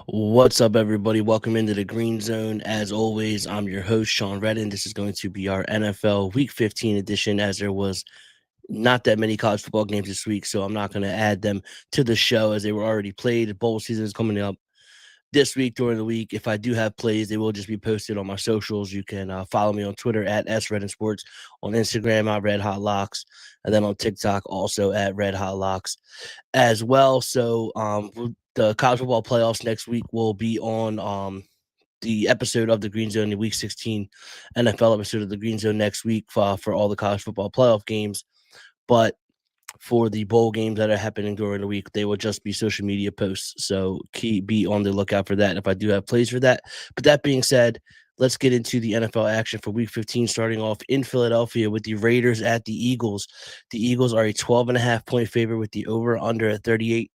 What's up, everybody? Welcome into the Green Zone. As always, I'm your host, Sean Redden. This is going to be our NFL Week 15 edition, as there was not that many college football games this week, so I'm not going to add them to the show as they were already played. The bowl season is coming up this week during the week. If I do have plays, they will just be posted on my socials. You can follow me on Twitter at @SReddenSports, on Instagram at Red Hot Locks, and then on TikTok also at Red Hot Locks as well. So the college football playoffs next week will be on the episode of the Green Zone, the Week 16 NFL episode of the Green Zone next week for all the college football playoff games. But for the bowl games that are happening during the week, they will just be social media posts. So be on the lookout for that if I do have plays for that. But that being said, let's get into the NFL action for week 15, starting off in Philadelphia with the Raiders at the Eagles. The Eagles are a 12.5 point favorite with the over under at 38.5.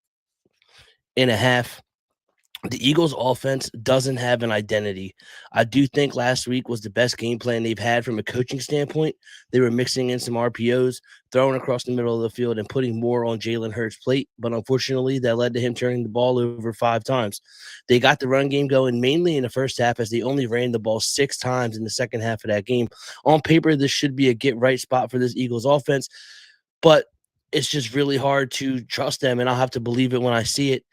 The Eagles offense doesn't have an identity. I do think last week was the best game plan they've had from a coaching standpoint. They were mixing in some RPOs, throwing across the middle of the field, and putting more on Jalen Hurts' plate. But unfortunately, that led to him turning the ball over 5 times. They got the run game going mainly in the first half, as they only ran the ball 6 times in the second half of that game. On paper, this should be a get right spot for this Eagles offense, but it's just really hard to trust them, and I'll have to believe it when I see it.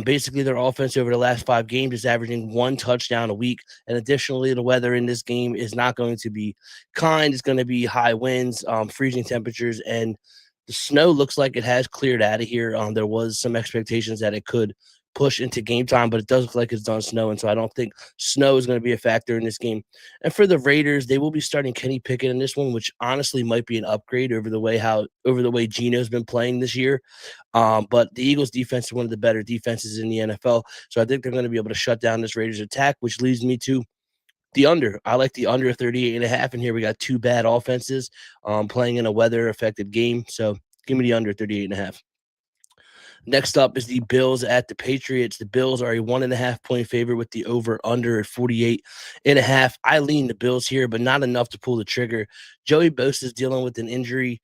Basically, their offense over the last 5 games is averaging 1 touchdown a week, and additionally, the weather in this game is not going to be kind. It's going to be high winds, freezing temperatures, and the snow looks like it has cleared out of here. There was some expectations that it could push into game time, but it does look like it's done snowing, so I don't think snow is going to be a factor in this game. And for the Raiders, they will be starting Kenny Pickett in this one, which honestly might be an upgrade over the way Gino's been playing this year. But the Eagles defense is one of the better defenses in the NFL. So I think they're going to be able to shut down this Raiders attack, which leads me to the under. I like the under 38.5. And here we got two bad offenses playing in a weather affected game. So give me the under 38.5. Next up is the Bills at the Patriots. The Bills are a 1.5 point favorite with the over under at 48.5. I lean the Bills here, but not enough to pull the trigger. Joey Bosa is dealing with an injury.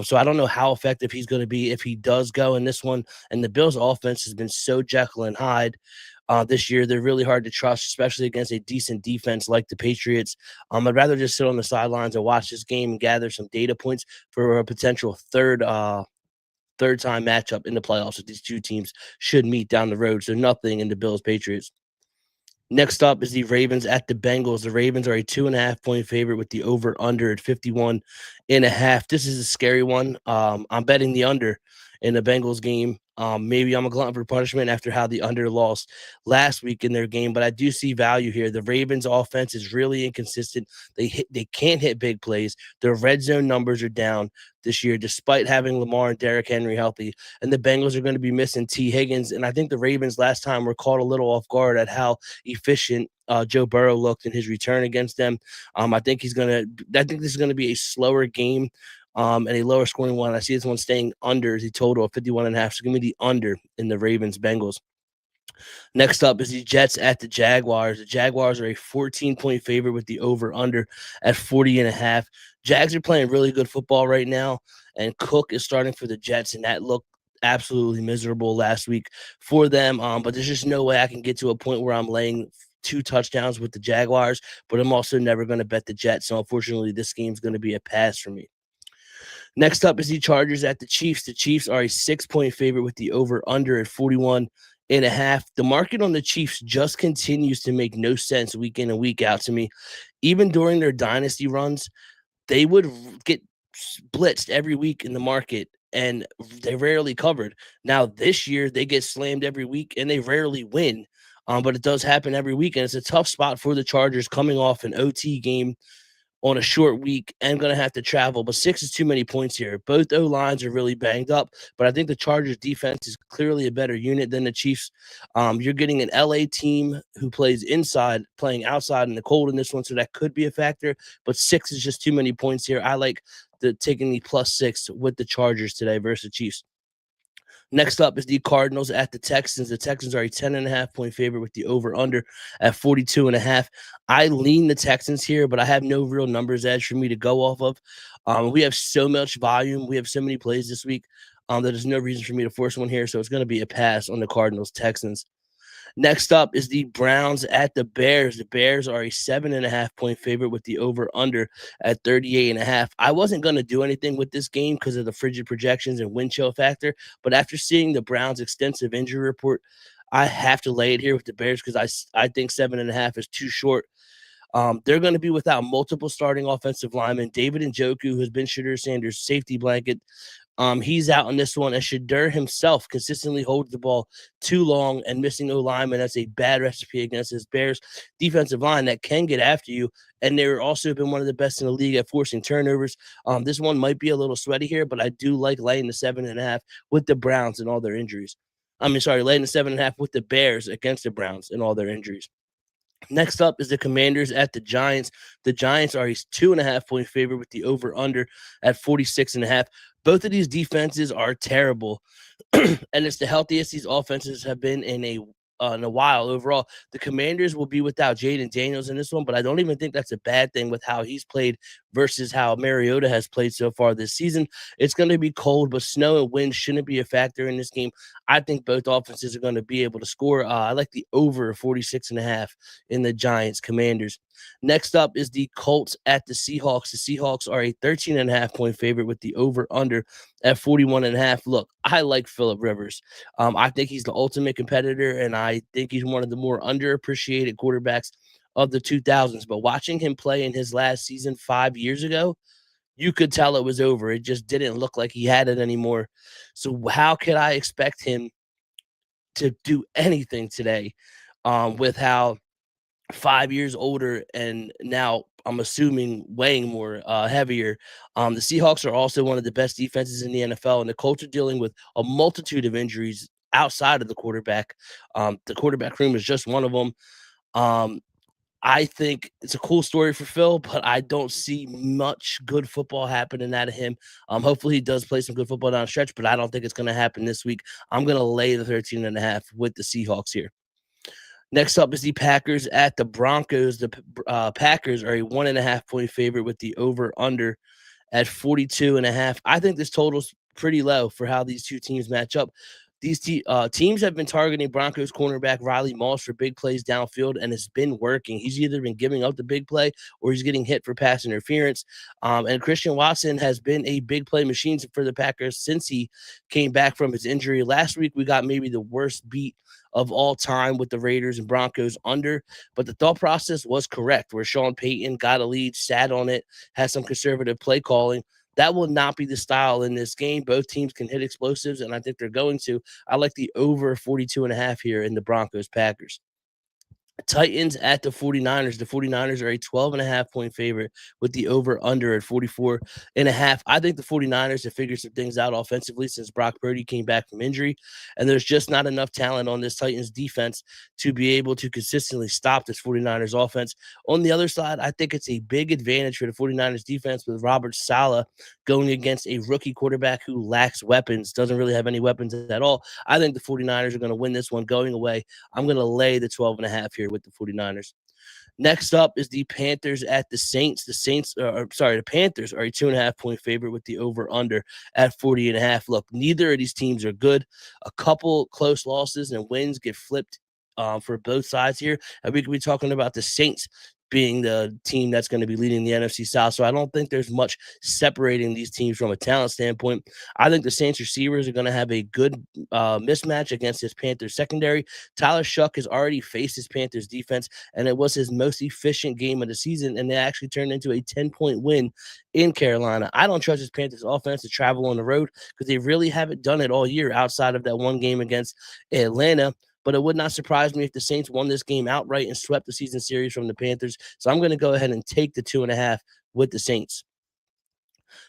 So I don't know how effective he's going to be if he does go in this one. And the Bills offense has been so Jekyll and Hyde this year. They're really hard to trust, especially against a decent defense like the Patriots. I'd rather just sit on the sidelines and watch this game and gather some data points for a potential third time matchup in the playoffs that these two teams should meet down the road. So nothing in the Bills Patriots. Next up is the Ravens at the Bengals. The Ravens are a 2.5 point favorite with the over under at 51.5. This is a scary one. I'm betting the under in the Bengals game. Maybe I'm a glutton for punishment after how the under lost last week in their game, but I do see value here. The Ravens offense is really inconsistent. They can't hit big plays. Their red zone numbers are down this year, despite having Lamar and Derrick Henry healthy. And the Bengals are going to be missing T. Higgins. And I think the Ravens last time were caught a little off guard at how efficient Joe Burrow looked in his return against them. I think this is gonna be a slower game. And a lower scoring one. I see this one staying under the total of 51.5. So give me the under in the Ravens Bengals. Next up is the Jets at the Jaguars. The Jaguars are a 14 point favorite with the over under at 40.5. Jags are playing really good football right now, and Cook is starting for the Jets, and that looked absolutely miserable last week for them. But there's just no way I can get to a point where I'm laying 2 touchdowns with the Jaguars, but I'm also never going to bet the Jets. So unfortunately, this game's going to be a pass for me. Next up is the Chargers at the Chiefs. The Chiefs are a 6 point favorite with the over under at 41.5. The market on the Chiefs just continues to make no sense week in and week out to me. Even during their dynasty runs, they would get blitzed every week in the market, and they rarely covered. Now this year they get slammed every week and they rarely win. But it does happen every week, and it's a tough spot for the Chargers coming off an OT game on a short week and going to have to travel. But 6 is too many points here. Both O lines are really banged up, but I think the Chargers defense is clearly a better unit than the Chiefs. You're getting an LA team who plays inside, playing outside in the cold in this one, so that could be a factor. But 6 is just too many points here. I like taking the +6 with the Chargers today versus the Chiefs. Next up is the Cardinals at the Texans. The Texans are a 10.5 point favorite with the over under at 42.5. I lean the Texans here, but I have no real numbers edge for me to go off of. We have so much volume. We have so many plays this week that there's no reason for me to force one here. So it's going to be a pass on the Cardinals Texans. Next up is the Browns at the Bears. The Bears are a 7.5 point favorite with the over under at 38.5. I wasn't going to do anything with this game because of the frigid projections and wind chill factor, but after seeing the Browns' extensive injury report, I have to lay it here with the Bears because I think 7.5 is too short. They're going to be without multiple starting offensive linemen. David Njoku, who's been Shadur Sanders' safety blanket, he's out in this one, and Shadur himself consistently holds the ball too long and missing O lineman. That's a bad recipe against this Bears defensive line that can get after you. And they're also been one of the best in the league at forcing turnovers. This one might be a little sweaty here, but I do like laying the 7.5 with the Browns and all their injuries. Laying the 7.5 with the Bears against the Browns and all their injuries. Next up is the Commanders at the Giants. The Giants are a 2.5 point favorite with the over under at 46.5. Both of these defenses are terrible, and it's the healthiest these offenses have been in a while overall. The Commanders will be without Jaden Daniels in this one, but I don't even think that's a bad thing with how he's played versus how Mariota has played so far this season. It's going to be cold, but snow and wind shouldn't be a factor in this game. I think both offenses are going to be able to score. I like the over 46.5 in the Giants Commanders. Next up is the Colts at the Seahawks. The Seahawks are a 13.5 point favorite with the over under at 41.5. Look, I like Philip Rivers. I think he's the ultimate competitor, and I think he's one of the more underappreciated quarterbacks of the 2000s. But watching him play in his last season 5 years ago, you could tell it was over. It just didn't look like he had it anymore. So how could I expect him to do anything today with how 5 years older and now I'm assuming weighing more heavier. The Seahawks are also one of the best defenses in the NFL, and the Colts are dealing with a multitude of injuries outside of the quarterback. The quarterback room is just one of them. Um, I think it's a cool story for Phil, but I don't see much good football happening out of him. Hopefully he does play some good football down the stretch, but I don't think it's going to happen this week. I'm going to lay the 13.5 with the Seahawks here. Next up is the Packers at the Broncos. The Packers are a 1.5 point favorite with the over under at 42.5. I think this total's pretty low for how these two teams match up. These teams have been targeting Broncos cornerback Riley Moss for big plays downfield, and it's been working. He's either been giving up the big play or he's getting hit for pass interference. And Christian Watson has been a big play machine for the Packers since he came back from his injury. Last week, we got maybe the worst beat of all time with the Raiders and Broncos under, but the thought process was correct, where Sean Payton got a lead, sat on it, had some conservative play calling. That will not be the style in this game. Both teams can hit explosives, and I think they're going to. I like the over 42.5 here in the Broncos Packers. Titans at the 49ers. The 49ers are a 12.5 point favorite with the over under at 44.5. I think the 49ers have figured some things out offensively since Brock Purdy came back from injury, and there's just not enough talent on this Titans defense to be able to consistently stop this 49ers offense. On the other side, I think it's a big advantage for the 49ers defense with Robert Saleh going against a rookie quarterback who lacks weapons, doesn't really have any weapons at all. I think the 49ers are going to win this one going away. I'm going to lay the 12.5 here with the 49ers. Next up is the Panthers at the Saints. The Panthers are a 2.5 point favorite with the over under at 40.5. Look, neither of these teams are good. A couple close losses and wins get flipped for both sides here. And we could be talking about the Saints being the team that's going to be leading the NFC South. So I don't think there's much separating these teams from a talent standpoint. I think the Saints receivers are going to have a good mismatch against this Panthers secondary. Tyler Shuck has already faced his Panthers defense, and it was his most efficient game of the season, and they actually turned into a 10-point win in Carolina. I don't trust this Panthers offense to travel on the road because they really haven't done it all year outside of that one game against Atlanta. But it would not surprise me if the Saints won this game outright and swept the season series from the Panthers. So I'm going to go ahead and take the 2.5 with the Saints.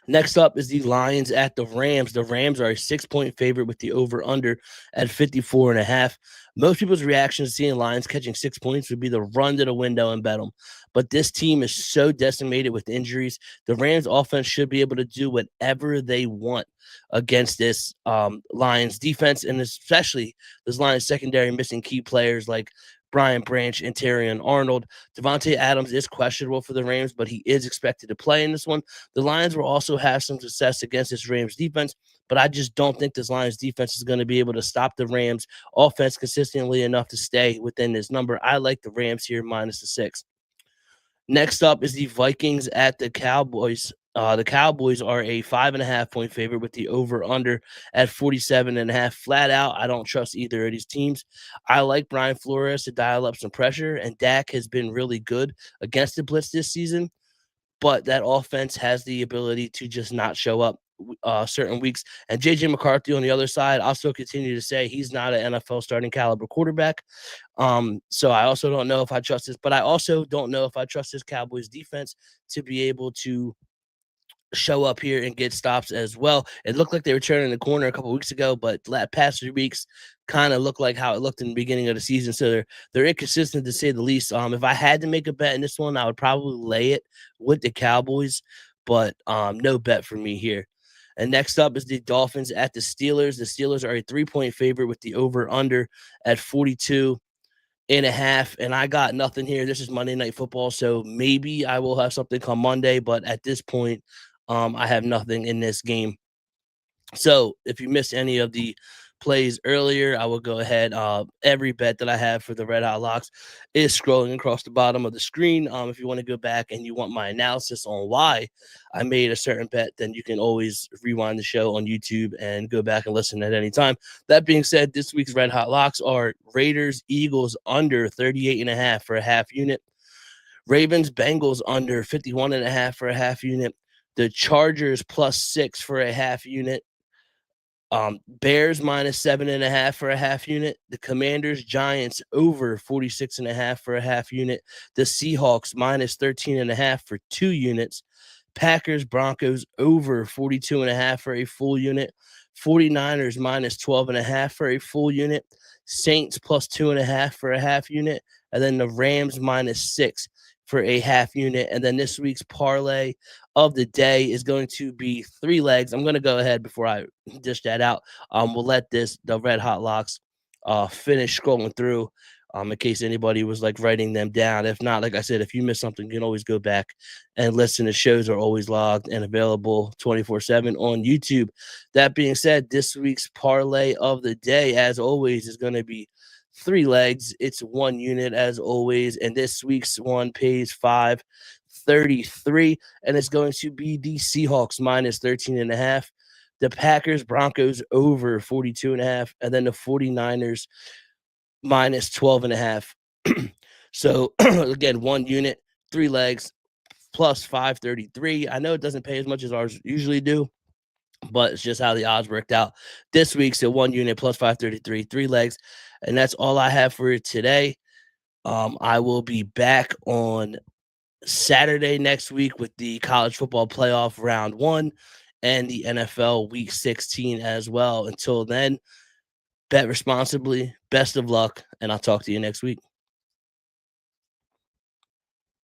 Next up is the Lions at the Rams. The Rams are a 6-point favorite with the over under at 54.5. Most people's reaction to seeing Lions catching 6 points would be to run to the window and bet them. But this team is so decimated with injuries. The Rams offense should be able to do whatever they want against this Lions defense, and especially this Lions secondary missing key players like Brian Branch, and Terrion Arnold. Devontae Adams is questionable for the Rams, but he is expected to play in this one. The Lions will also have some success against this Rams defense, but I just don't think this Lions defense is going to be able to stop the Rams offense consistently enough to stay within this number. I like the Rams here minus the 6. Next up is the Vikings at the Cowboys. The Cowboys are a 5.5-point favorite with the over/under at 47.5. Flat out, I don't trust either of these teams. I like Brian Flores to dial up some pressure, and Dak has been really good against the blitz this season, but that offense has the ability to just not show up certain weeks. And JJ McCarthy on the other side, I'll still continue to say he's not an NFL starting caliber quarterback. So I also don't know if I trust this, but I also don't know if I trust this Cowboys defense to be able to show up here and get stops as well. It looked like they were turning the corner a couple weeks ago, but past 3 weeks kind of looked like how it looked in the beginning of the season. So they're inconsistent to say the least. If I had to make a bet in this one, I would probably lay it with the Cowboys, but no bet for me here. And next up is the Dolphins at the Steelers. The Steelers are a 3-point favorite with the over/under at 42.5. And I got nothing here. This is Monday Night Football, so maybe I will have something come Monday, but at this point, I have nothing in this game. So if you missed any of the plays earlier, I will go ahead. Every bet that I have for the Red Hot Locks is scrolling across the bottom of the screen. If you want to go back and you want my analysis on why I made a certain bet, then you can always rewind the show on YouTube and go back and listen at any time. That being said, this week's Red Hot Locks are Raiders, Eagles under 38.5 for a half unit. Ravens, Bengals under 51.5 for a half unit. The Chargers +6 for a half unit. Bears -7.5 for a half unit. The Commanders, Giants over 46.5 for a half unit. The Seahawks -13.5 for 2 units. Packers, Broncos over 42.5 for a full unit. 49ers -12.5 for a full unit. Saints +2.5 for a half unit. And then the Rams -6 for a half unit. And then this week's parlay of the day is going to be 3 legs. I'm going to go ahead before I dish that out. We'll let the Red Hot Locks finish scrolling through in case anybody was like writing them down. If not, like I said, if you missed something, you can always go back and listen. The shows are always logged and available 24/7 on YouTube. That being said, this week's parlay of the day, as always, is going to be 3 legs. It's 1 unit as always, and this week's one pays 533, and it's going to be the Seahawks -13.5, the Packers, Broncos over 42.5, and then the 49ers -12.5. So again, 1 unit, 3 legs, plus 533. I know it doesn't pay as much as ours usually do, but it's just how the odds worked out. This week's at 1 unit plus 533, 3 legs, and that's all I have for today. I will be back on Saturday next week with the college football playoff round 1 and the NFL week 16 as well. Until then, bet responsibly, best of luck, and I'll talk to you next week.